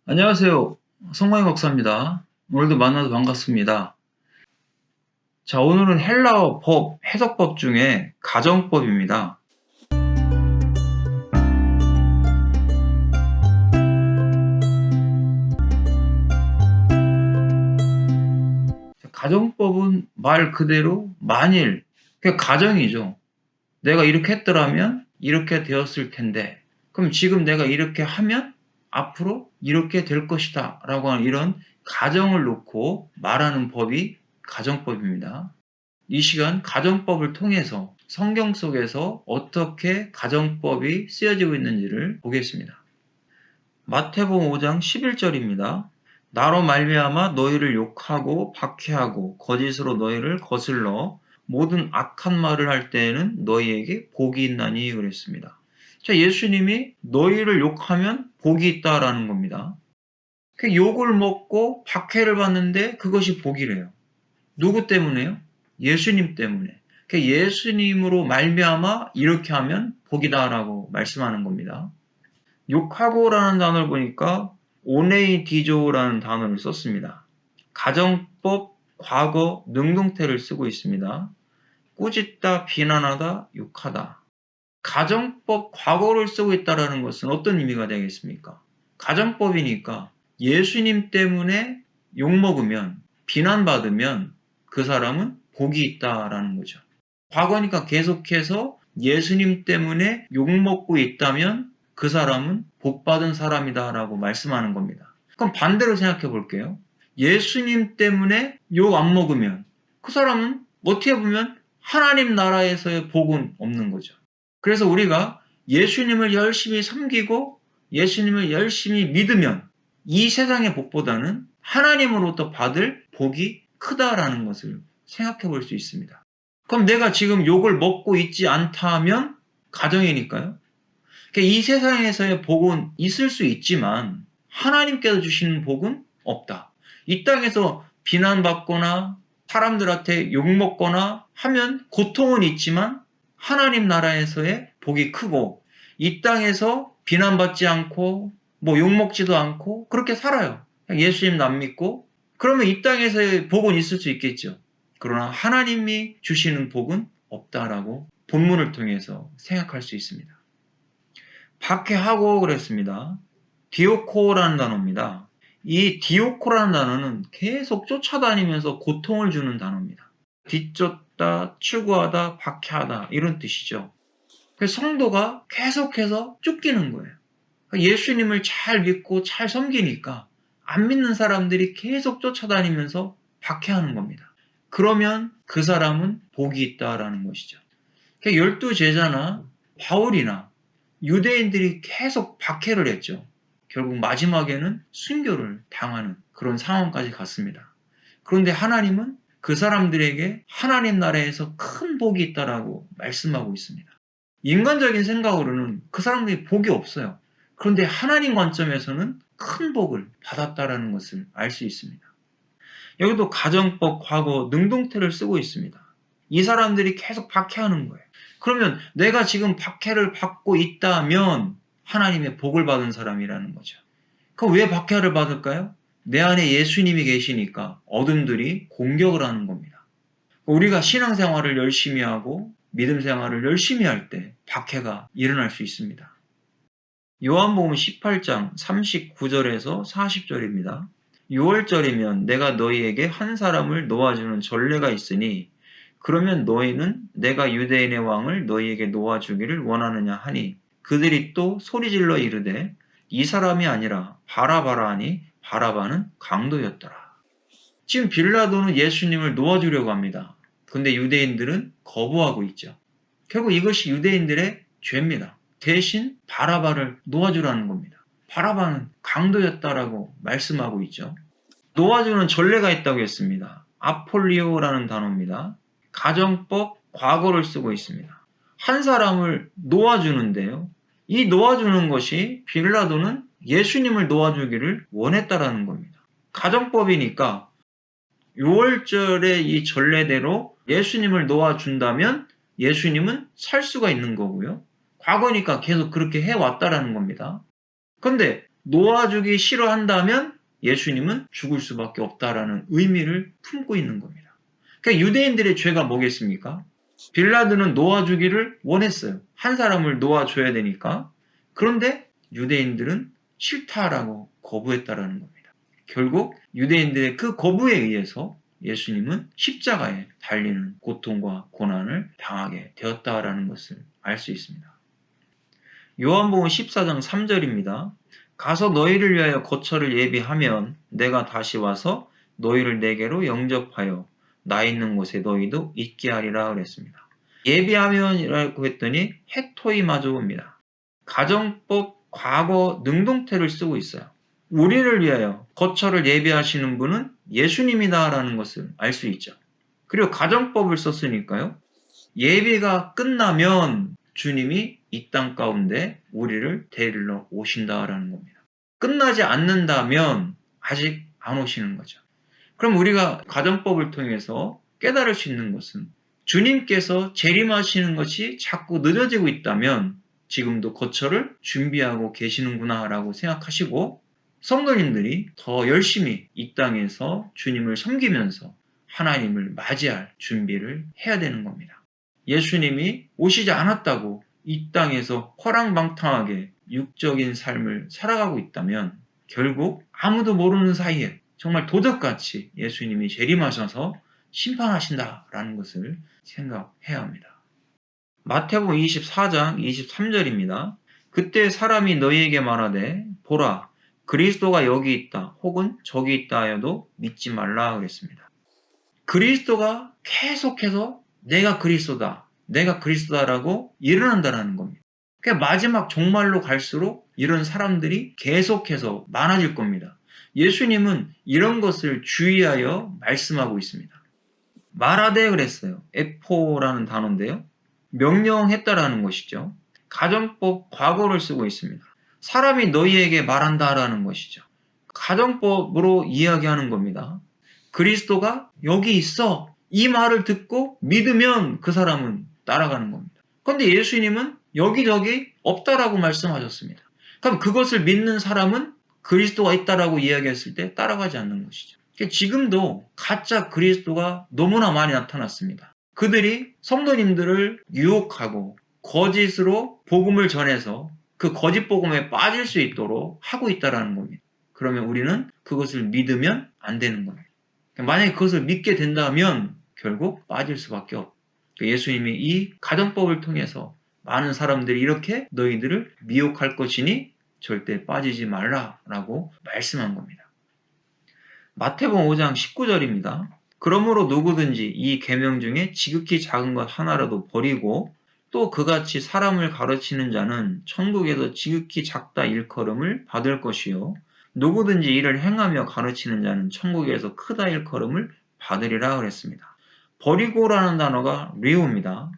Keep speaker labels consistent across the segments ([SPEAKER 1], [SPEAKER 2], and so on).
[SPEAKER 1] 안녕하세요. 성광희 박사입니다. 오늘도 만나서 반갑습니다. 자, 오늘은 헬라어 법, 해석법 중에 가정법입니다. 가정법은 말 그대로 만일, 그 가정이죠. 내가 이렇게 했더라면 이렇게 되었을 텐데, 그럼 지금 내가 이렇게 하면 앞으로 이렇게 될 것이다 라고 하는 이런 가정을 놓고 말하는 법이 가정법입니다. 이 시간 가정법을 통해서 성경 속에서 어떻게 가정법이 쓰여지고 있는지를 보겠습니다. 마태복음 5장 11절입니다. 나로 말미암아 너희를 욕하고 박해하고 거짓으로 너희를 거슬러 모든 악한 말을 할 때에는 너희에게 복이 있나니 그랬습니다. 자, 예수님이 너희를 욕하면 복이 있다라는 겁니다. 그 욕을 먹고 박해를 받는데 그것이 복이래요. 누구 때문에요? 예수님 때문에. 그 예수님으로 말미암아 이렇게 하면 복이다라고 말씀하는 겁니다. 욕하고라는 단어를 보니까 오네이디조라는 단어를 썼습니다. 가정법, 과거, 능동태를 쓰고 있습니다. 꾸짖다, 비난하다, 욕하다. 가정법, 과거를 쓰고 있다는 것은 어떤 의미가 되겠습니까? 가정법이니까 예수님 때문에 욕먹으면, 비난받으면 그 사람은 복이 있다라는 거죠. 과거니까 계속해서 예수님 때문에 욕먹고 있다면 그 사람은 복받은 사람이다라고 말씀하는 겁니다. 그럼 반대로 생각해 볼게요. 예수님 때문에 욕 안 먹으면 그 사람은 어떻게 보면 하나님 나라에서의 복은 없는 거죠. 그래서 우리가 예수님을 열심히 섬기고 예수님을 열심히 믿으면 이 세상의 복보다는 하나님으로부터 받을 복이 크다라는 것을 생각해 볼 수 있습니다. 그럼 내가 지금 욕을 먹고 있지 않다면 가정이니까요. 이 세상에서의 복은 있을 수 있지만 하나님께서 주시는 복은 없다. 이 땅에서 비난받거나 사람들한테 욕먹거나 하면 고통은 있지만 하나님 나라에서의 복이 크고 이 땅에서 비난받지 않고 뭐 욕먹지도 않고 그렇게 살아요. 예수님 안 믿고 그러면 이 땅에서의 복은 있을 수 있겠죠. 그러나 하나님이 주시는 복은 없다라고 본문을 통해서 생각할 수 있습니다. 박해하고 그랬습니다. 디오코라는 단어입니다. 이 디오코라는 단어는 계속 쫓아다니면서 고통을 주는 단어입니다. 뒤쫓다, 추구하다, 박해하다 이런 뜻이죠. 그래서 성도가 계속해서 쫓기는 거예요. 예수님을 잘 믿고 잘 섬기니까 안 믿는 사람들이 계속 쫓아다니면서 박해하는 겁니다. 그러면 그 사람은 복이 있다라는 것이죠. 열두 제자나 바울이나 유대인들이 계속 박해를 했죠. 결국 마지막에는 순교를 당하는 그런 상황까지 갔습니다. 그런데 하나님은 그 사람들에게 하나님 나라에서 큰 복이 있다라고 말씀하고 있습니다. 인간적인 생각으로는 그 사람들이 복이 없어요. 그런데 하나님 관점에서는 큰 복을 받았다라는 것을 알 수 있습니다. 여기도 가정법, 과거, 능동태를 쓰고 있습니다. 이 사람들이 계속 박해하는 거예요. 그러면 내가 지금 박해를 받고 있다면 하나님의 복을 받은 사람이라는 거죠. 그럼 왜 박해를 받을까요? 내 안에 예수님이 계시니까 어둠들이 공격을 하는 겁니다. 우리가 신앙생활을 열심히 하고 믿음 생활을 열심히 할 때 박해가 일어날 수 있습니다. 요한복음 18장 39절에서 40절입니다. 6월절이면 내가 너희에게 한 사람을 놓아주는 전례가 있으니 그러면 너희는 내가 유대인의 왕을 너희에게 놓아주기를 원하느냐 하니 그들이 또 소리질러 이르되 이 사람이 아니라 바라바라 하니 바라바는 강도였더라. 지금 빌라도는 예수님을 놓아주려고 합니다. 근데 유대인들은 거부하고 있죠. 결국 이것이 유대인들의 죄입니다. 대신 바라바를 놓아주라는 겁니다. 바라바는 강도였다라고 말씀하고 있죠. 놓아주는 전례가 있다고 했습니다. 아폴리오라는 단어입니다. 가정법, 과거를 쓰고 있습니다. 한 사람을 놓아주는데요. 이 놓아주는 것이 빌라도는 예수님을 놓아주기를 원했다라는 겁니다. 가정법이니까 6월절의 이 전례대로 예수님을 놓아준다면 예수님은 살 수가 있는 거고요. 과거니까 계속 그렇게 해왔다라는 겁니다. 그런데 놓아주기 싫어한다면 예수님은 죽을 수밖에 없다라는 의미를 품고 있는 겁니다. 그러니까 유대인들의 죄가 뭐겠습니까? 빌라도는 놓아주기를 원했어요. 한 사람을 놓아줘야 되니까. 그런데 유대인들은 싫다라고 거부했다라는 겁니다. 결국 유대인들의 그 거부에 의해서 예수님은 십자가에 달리는 고통과 고난을 당하게 되었다라는 것을 알 수 있습니다. 요한복음 14장 3절입니다. 가서 너희를 위하여 거처를 예비하면 내가 다시 와서 너희를 내게로 영접하여 나 있는 곳에 너희도 있게 하리라 그랬습니다. 예비하면이라고 했더니 헤토이마조입니다. 가정법 과거 능동태를 쓰고 있어요. 우리를 위하여 거처를 예비하시는 분은 예수님이다라는 것을 알 수 있죠. 그리고 가정법을 썼으니까요. 예비가 끝나면 주님이 이 땅 가운데 우리를 데리러 오신다라는 겁니다. 끝나지 않는다면 아직 안 오시는 거죠. 그럼 우리가 가정법을 통해서 깨달을 수 있는 것은 주님께서 재림하시는 것이 자꾸 늦어지고 있다면 지금도 거처를 준비하고 계시는구나라고 생각하시고 성도님들이 더 열심히 이 땅에서 주님을 섬기면서 하나님을 맞이할 준비를 해야 되는 겁니다. 예수님이 오시지 않았다고 이 땅에서 허랑방탕하게 육적인 삶을 살아가고 있다면 결국 아무도 모르는 사이에 정말 도적같이 예수님이 재림하셔서 심판하신다라는 것을 생각해야 합니다. 마태복음 24장 23절입니다. 그때 사람이 너희에게 말하되 보라 그리스도가 여기 있다 혹은 저기 있다 하여도 믿지 말라 그랬습니다. 그리스도가 계속해서 내가 그리스도다, 내가 그리스도다라고 일어난다는 겁니다. 그러니까 마지막 종말로 갈수록 이런 사람들이 계속해서 많아질 겁니다. 예수님은 이런 것을 주의하여 말씀하고 있습니다. 말하되 그랬어요. 에포라는 단어인데요. 명령했다라는 것이죠. 가정법 과거를 쓰고 있습니다. 사람이 너희에게 말한다라는 것이죠. 가정법으로 이야기하는 겁니다. 그리스도가 여기 있어. 이 말을 듣고 믿으면 그 사람은 따라가는 겁니다. 그런데 예수님은 여기저기 없다라고 말씀하셨습니다. 그럼 그것을 믿는 사람은 그리스도가 있다라고 이야기했을 때 따라가지 않는 것이죠. 지금도 가짜 그리스도가 너무나 많이 나타났습니다. 그들이 성도님들을 유혹하고 거짓으로 복음을 전해서 그 거짓 복음에 빠질 수 있도록 하고 있다는 겁니다. 그러면 우리는 그것을 믿으면 안 되는 겁니다. 만약에 그것을 믿게 된다면 결국 빠질 수밖에 없고 예수님이 이 가정법을 통해서 많은 사람들이 이렇게 너희들을 미혹할 것이니 절대 빠지지 말라라고 말씀한 겁니다. 마태복음 5장 19절입니다. 그러므로 누구든지 이 계명 중에 지극히 작은 것 하나라도 버리고 또 그같이 사람을 가르치는 자는 천국에서 지극히 작다 일컬음을 받을 것이요 누구든지 이를 행하며 가르치는 자는 천국에서 크다 일컬음을 받으리라 그랬습니다. 버리고라는 단어가 리오입니다.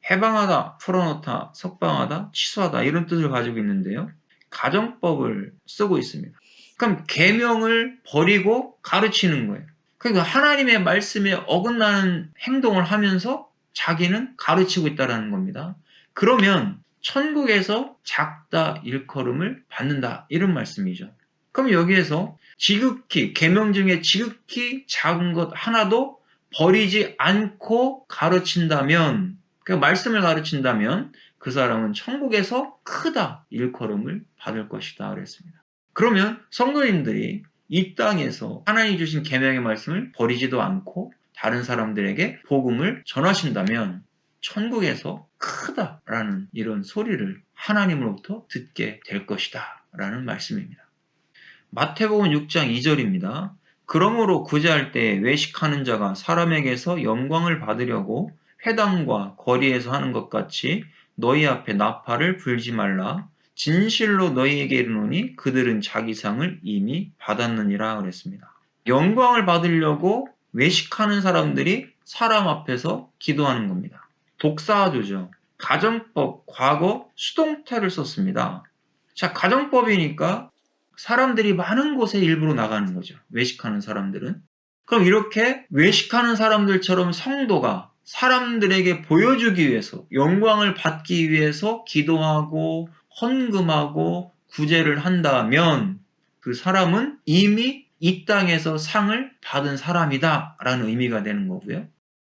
[SPEAKER 1] 해방하다, 풀어놓다, 석방하다, 취소하다 이런 뜻을 가지고 있는데요. 가정법을 쓰고 있습니다. 그럼 계명을 버리고 가르치는 거예요. 그러니까 하나님의 말씀에 어긋나는 행동을 하면서 자기는 가르치고 있다는 겁니다. 그러면 천국에서 작다 일컬음을 받는다 이런 말씀이죠. 그럼 여기에서 지극히 계명 중에 지극히 작은 것 하나도 버리지 않고 가르친다면 그 말씀을 가르친다면 그 사람은 천국에서 크다 일컬음을 받을 것이다 그랬습니다. 그러면 성도님들이 이 땅에서 하나님이 주신 계명의 말씀을 버리지도 않고 다른 사람들에게 복음을 전하신다면 천국에서 크다라는 이런 소리를 하나님으로부터 듣게 될 것이다 라는 말씀입니다. 마태복음 6장 2절입니다. 그러므로 구제할 때에 외식하는 자가 사람에게서 영광을 받으려고 회당과 거리에서 하는 것 같이 너희 앞에 나팔을 불지 말라. 진실로 너희에게 이르노니 그들은 자기 상을 이미 받았느니라 그랬습니다. 영광을 받으려고 외식하는 사람들이 사람 앞에서 기도하는 겁니다. 독사조죠. 가정법, 과거 수동태를 썼습니다. 자, 가정법이니까 사람들이 많은 곳에 일부러 나가는 거죠. 외식하는 사람들은. 그럼 이렇게 외식하는 사람들처럼 성도가 사람들에게 보여주기 위해서 영광을 받기 위해서 기도하고 헌금하고 구제를 한다면 그 사람은 이미 이 땅에서 상을 받은 사람이다라는 의미가 되는 거고요.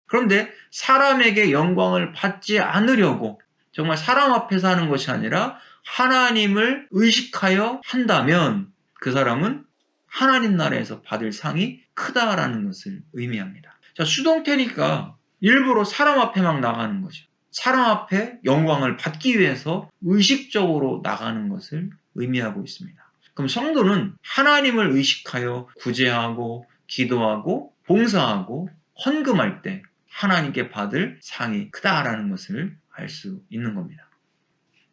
[SPEAKER 1] 그런데 사람에게 영광을 받지 않으려고 정말 사람 앞에서 하는 것이 아니라 하나님을 의식하여 한다면 그 사람은 하나님 나라에서 받을 상이 크다라는 것을 의미합니다. 자, 수동태니까 일부러 사람 앞에 막 나가는 거죠. 사람 앞에 영광을 받기 위해서 의식적으로 나가는 것을 의미하고 있습니다. 그럼 성도는 하나님을 의식하여 구제하고 기도하고 봉사하고 헌금할 때 하나님께 받을 상이 크다라는 것을 알 수 있는 겁니다.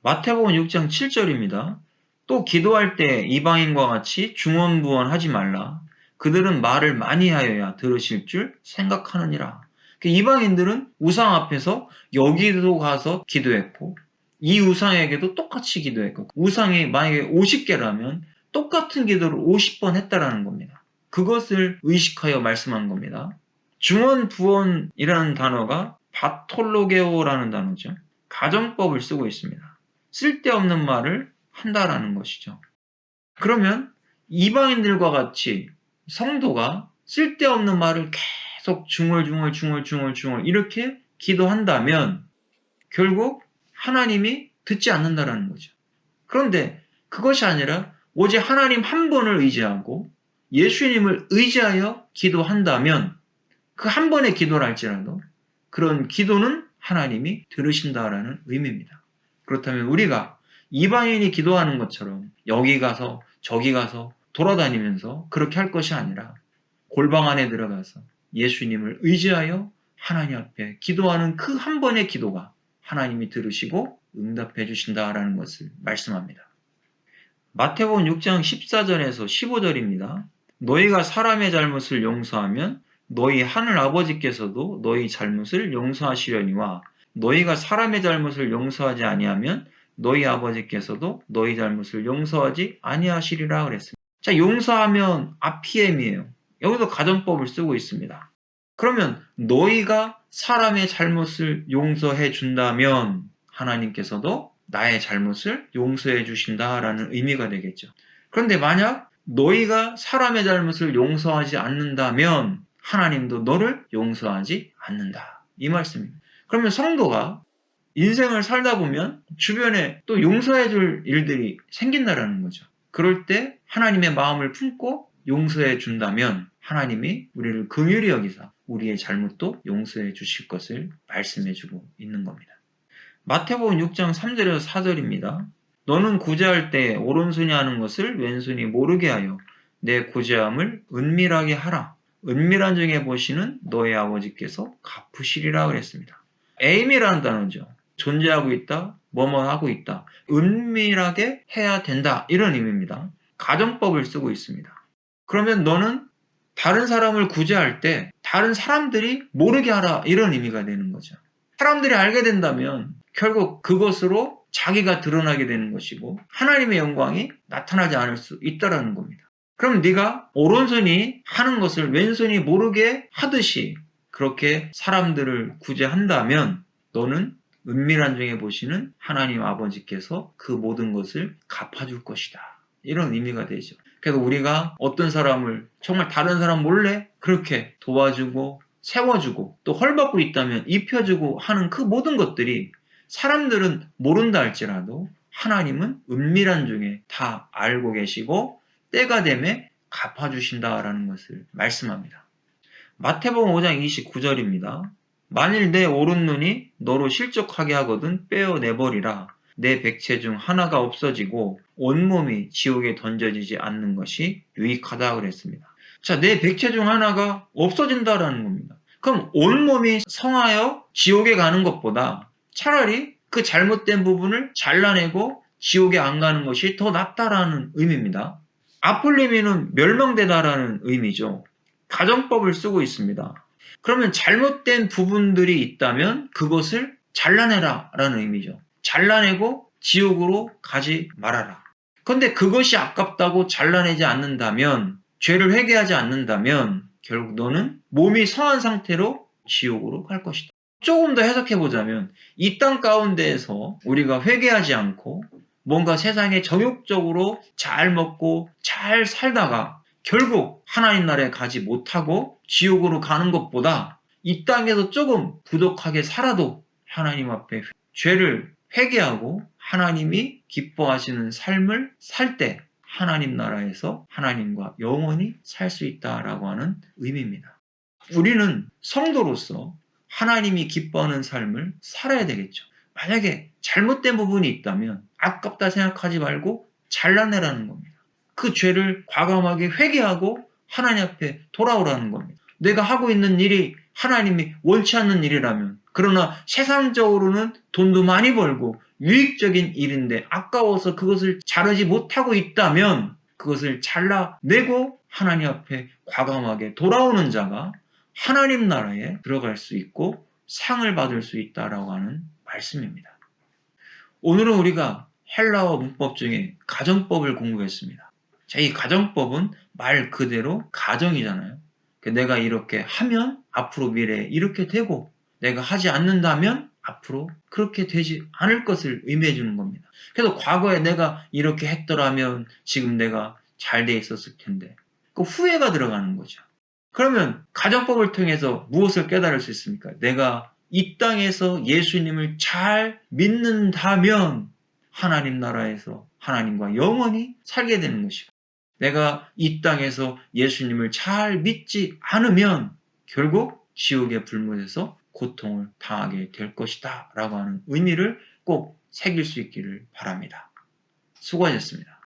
[SPEAKER 1] 마태복음 6장 7절입니다. 또 기도할 때 이방인과 같이 중언부언하지 말라. 그들은 말을 많이 하여야 들으실 줄 생각하느니라. 이방인들은 우상 앞에서 여기도 가서 기도했고 이 우상에게도 똑같이 기도했고 우상이 만약에 50개라면 똑같은 기도를 50번 했다라는 겁니다. 그것을 의식하여 말씀한 겁니다. 중언부언이라는 단어가 바톨로게오라는 단어죠. 가정법을 쓰고 있습니다. 쓸데없는 말을 한다라는 것이죠. 그러면 이방인들과 같이 성도가 쓸데없는 말을 계속 중얼중얼 이렇게 기도한다면 결국 하나님이 듣지 않는다라는 거죠. 그런데 그것이 아니라 오직 하나님 한 분을 의지하고 예수님을 의지하여 기도한다면 그 한 번의 기도를 할지라도 그런 기도는 하나님이 들으신다라는 의미입니다. 그렇다면 우리가 이방인이 기도하는 것처럼 여기 가서 저기 가서 돌아다니면서 그렇게 할 것이 아니라 골방 안에 들어가서 예수님을 의지하여 하나님 앞에 기도하는 그 한 번의 기도가 하나님이 들으시고 응답해 주신다라는 것을 말씀합니다. 마태복음 6장 14절에서 15절입니다. 너희가 사람의 잘못을 용서하면 너희 하늘 아버지께서도 너희 잘못을 용서하시려니와 너희가 사람의 잘못을 용서하지 아니하면 너희 아버지께서도 너희 잘못을 용서하지 아니하시리라 그랬습니다. 자, 용서하면 아피엠이에요. 여기도 가정법을 쓰고 있습니다. 그러면 너희가 사람의 잘못을 용서해 준다면 하나님께서도 나의 잘못을 용서해 주신다라는 의미가 되겠죠. 그런데 만약 너희가 사람의 잘못을 용서하지 않는다면 하나님도 너를 용서하지 않는다. 이 말씀입니다. 그러면 성도가 인생을 살다 보면 주변에 또 용서해 줄 일들이 생긴다라는 거죠. 그럴 때 하나님의 마음을 품고 용서해 준다면 하나님이 우리를 긍휼히 여기사 우리의 잘못도 용서해 주실 것을 말씀해 주고 있는 겁니다. 마태복음 6장 3절에서 4절입니다. 너는 구제할 때 오른손이 하는 것을 왼손이 모르게 하여 내 구제함을 은밀하게 하라. 은밀한 중에 보시는 너의 아버지께서 갚으시리라 그랬습니다. 에임이라는 단어죠. 존재하고 있다, 뭐뭐 하고 있다. 은밀하게 해야 된다. 이런 의미입니다. 가정법을 쓰고 있습니다. 그러면 너는 다른 사람을 구제할 때 다른 사람들이 모르게 하라. 이런 의미가 되는 거죠. 사람들이 알게 된다면 결국 그것으로 자기가 드러나게 되는 것이고 하나님의 영광이 나타나지 않을 수 있다는 겁니다. 그럼 네가 오른손이 하는 것을 왼손이 모르게 하듯이 그렇게 사람들을 구제한다면 너는 은밀한 중에 보시는 하나님 아버지께서 그 모든 것을 갚아줄 것이다. 이런 의미가 되죠. 그래서 우리가 어떤 사람을 정말 다른 사람 몰래 그렇게 도와주고 세워주고 또 헐벗고 있다면 입혀주고 하는 그 모든 것들이 사람들은 모른다 할지라도 하나님은 은밀한 중에 다 알고 계시고 때가 되매 갚아주신다라는 것을 말씀합니다. 마태복음 5장 29절입니다. 만일 내 오른눈이 너로 실족하게 하거든 빼어내버리라. 내 백체 중 하나가 없어지고 온몸이 지옥에 던져지지 않는 것이 유익하다 그랬습니다. 자, 내 백체 중 하나가 없어진다라는 겁니다. 그럼 온몸이 성하여 지옥에 가는 것보다 차라리 그 잘못된 부분을 잘라내고 지옥에 안 가는 것이 더 낫다라는 의미입니다. 아폴리미는 멸망되다라는 의미죠. 가정법을 쓰고 있습니다. 그러면 잘못된 부분들이 있다면 그것을 잘라내라 라는 의미죠. 잘라내고 지옥으로 가지 말아라. 그런데 그것이 아깝다고 잘라내지 않는다면 죄를 회개하지 않는다면 결국 너는 몸이 성한 상태로 지옥으로 갈 것이다. 조금 더 해석해 보자면 이 땅 가운데에서 우리가 회개하지 않고 뭔가 세상에 정욕적으로 잘 먹고 잘 살다가 결국 하나님 나라에 가지 못하고 지옥으로 가는 것보다 이 땅에서 조금 부족하게 살아도 하나님 앞에 죄를 회개하고 하나님이 기뻐하시는 삶을 살 때 하나님 나라에서 하나님과 영원히 살 수 있다라고 하는 의미입니다. 우리는 성도로서 하나님이 기뻐하는 삶을 살아야 되겠죠. 만약에 잘못된 부분이 있다면 아깝다 생각하지 말고 잘라내라는 겁니다. 그 죄를 과감하게 회개하고 하나님 앞에 돌아오라는 겁니다. 내가 하고 있는 일이 하나님이 원치 않는 일이라면, 그러나 세상적으로는 돈도 많이 벌고 유익적인 일인데 아까워서 그것을 자르지 못하고 있다면 그것을 잘라내고 하나님 앞에 과감하게 돌아오는 자가 하나님 나라에 들어갈 수 있고 상을 받을 수 있다라고 하는 말씀입니다. 오늘은 우리가 헬라어 문법 중에 가정법을 공부했습니다. 자, 이 가정법은 말 그대로 가정이잖아요. 내가 이렇게 하면 앞으로 미래에 이렇게 되고 내가 하지 않는다면 앞으로 그렇게 되지 않을 것을 의미해 주는 겁니다. 그래서 과거에 내가 이렇게 했더라면 지금 내가 잘 돼 있었을 텐데 그 후회가 들어가는 거죠. 그러면 가정법을 통해서 무엇을 깨달을 수 있습니까? 내가 이 땅에서 예수님을 잘 믿는다면 하나님 나라에서 하나님과 영원히 살게 되는 것이고, 내가 이 땅에서 예수님을 잘 믿지 않으면 결국 지옥의 불못에서 고통을 당하게 될 것이다 라고 하는 의미를 꼭 새길 수 있기를 바랍니다. 수고하셨습니다.